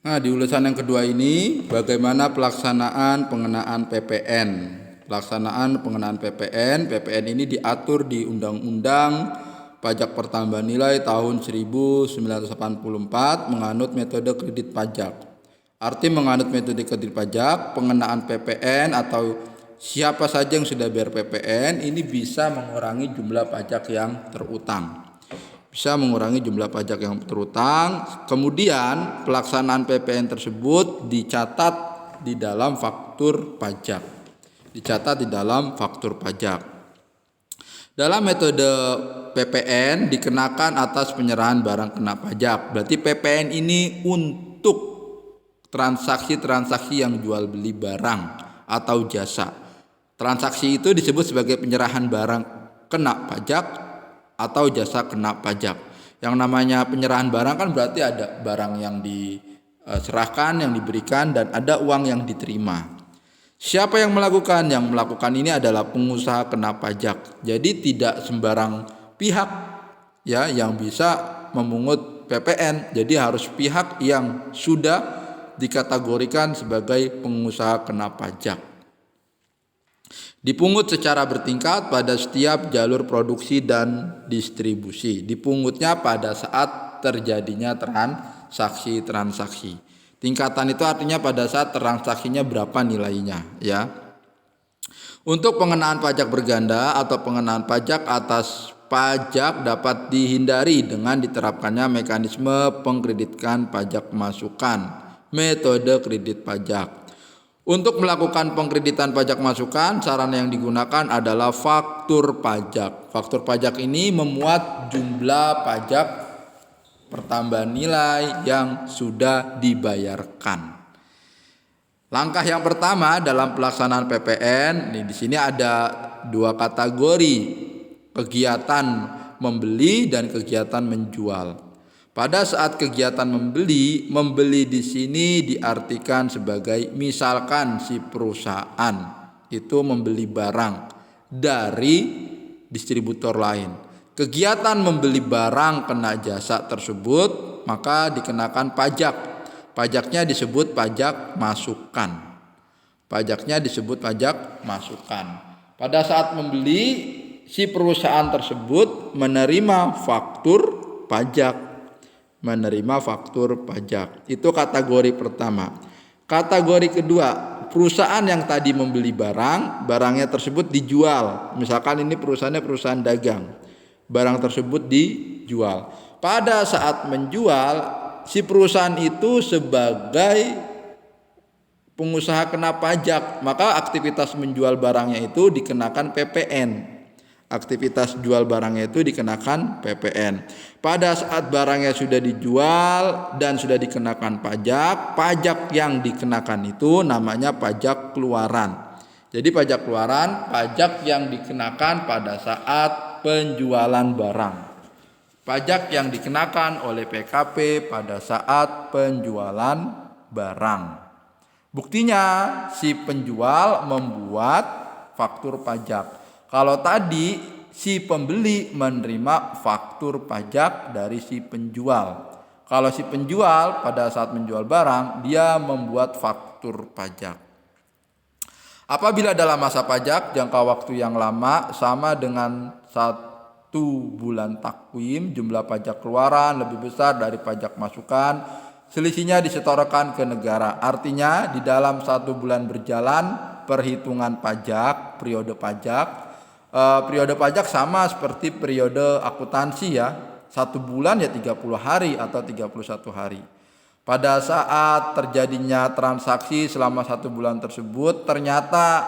Nah, di ulasan yang kedua ini bagaimana pelaksanaan pengenaan PPN. Pelaksanaan pengenaan PPN. PPN ini diatur di Undang-Undang Pajak Pertambahan Nilai tahun 1984 menganut metode kredit pajak. Arti menganut metode kredit pajak, pengenaan PPN atau siapa saja yang sudah bayar PPN ini bisa mengurangi jumlah pajak yang terutang. Bisa mengurangi jumlah pajak yang terutang. Kemudian pelaksanaan PPN tersebut dicatat di dalam faktur pajak. Dicatat di dalam faktur pajak. Dalam metode PPN dikenakan atas penyerahan barang kena pajak. Berarti PPN ini untuk transaksi-transaksi yang jual beli barang atau jasa. Transaksi itu disebut sebagai penyerahan barang kena pajak atau jasa kena pajak. Yang namanya penyerahan barang kan berarti ada barang yang diserahkan, yang diberikan, dan ada uang yang diterima. Siapa yang melakukan? Yang melakukan ini adalah pengusaha kena pajak. Jadi tidak sembarang pihak ya yang bisa memungut PPN. Jadi harus pihak yang sudah dikategorikan sebagai pengusaha kena pajak. Dipungut secara bertingkat pada setiap jalur produksi dan distribusi. Dipungutnya pada saat terjadinya transaksi. Tingkatan itu artinya pada saat transaksinya berapa nilainya ya. Untuk pengenaan pajak berganda atau pengenaan pajak atas pajak dapat dihindari dengan diterapkannya mekanisme pengkreditan pajak masukan, metode kredit pajak. Untuk melakukan pengkreditan pajak masukan, sarana yang digunakan adalah faktur pajak. Faktur pajak ini memuat jumlah pajak pertambahan nilai yang sudah dibayarkan. Langkah yang pertama dalam pelaksanaan PPN, di sini ada dua kategori, kegiatan membeli dan kegiatan menjual. Pada saat kegiatan membeli di sini diartikan sebagai misalkan si perusahaan itu membeli barang dari distributor lain. Kegiatan membeli barang kena jasa tersebut maka dikenakan pajak. Pajaknya disebut pajak masukan. Pajaknya disebut pajak masukan. Pada saat membeli si perusahaan tersebut menerima faktur pajak. Itu kategori pertama. Kategori kedua, perusahaan yang tadi membeli barangnya tersebut dijual. Misalkan ini perusahaan dagang. Barang tersebut dijual. Pada saat menjual, si perusahaan itu sebagai pengusaha kena pajak, maka aktivitas menjual barangnya itu dikenakan PPN. Aktivitas jual barangnya itu dikenakan PPN. Pada saat barangnya sudah dijual dan sudah dikenakan pajak, pajak yang dikenakan itu namanya pajak keluaran. Jadi pajak keluaran, pajak yang dikenakan pada saat penjualan barang. Pajak yang dikenakan oleh PKP pada saat penjualan barang. Buktinya si penjual membuat faktur pajak. Kalau tadi si pembeli menerima faktur pajak dari si penjual. Kalau si penjual pada saat menjual barang dia membuat faktur pajak. Apabila dalam masa pajak jangka waktu yang lama sama dengan 1 bulan takwim, jumlah pajak keluaran lebih besar dari pajak masukan, selisihnya disetorkan ke negara. Artinya di dalam 1 bulan berjalan perhitungan pajak, periode pajak sama seperti periode akuntansi ya. 1 bulan ya 30 hari atau 31 hari. Pada saat terjadinya transaksi selama 1 bulan tersebut ternyata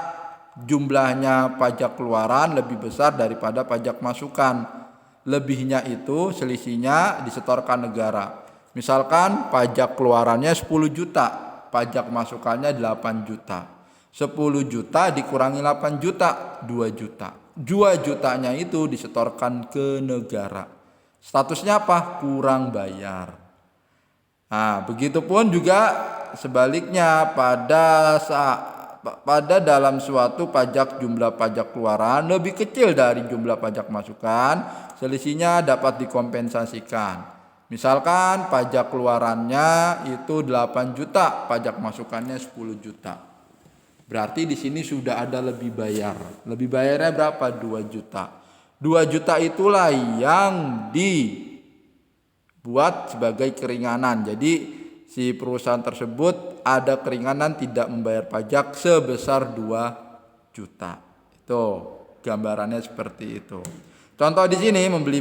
jumlahnya pajak keluaran lebih besar daripada pajak masukan. Lebihnya itu selisihnya disetorkan negara. Misalkan pajak keluarannya 10 juta, pajak masukannya 8 juta. 10 juta dikurangi 8 juta, 2 juta. 2 jutanya itu disetorkan ke negara. Statusnya apa? Kurang bayar. Nah, begitupun juga sebaliknya pada dalam suatu pajak jumlah pajak keluaran lebih kecil dari jumlah pajak masukan, selisihnya dapat dikompensasikan. Misalkan pajak keluarannya itu 8 juta, pajak masukannya 10 juta. Berarti di sini sudah ada lebih bayar. Lebih bayarnya berapa? 2 juta. 2 juta itulah yang dibuat sebagai keringanan. Jadi si perusahaan tersebut ada keringanan tidak membayar pajak sebesar 2 juta. Itu gambarannya seperti itu. Contoh di sini membeli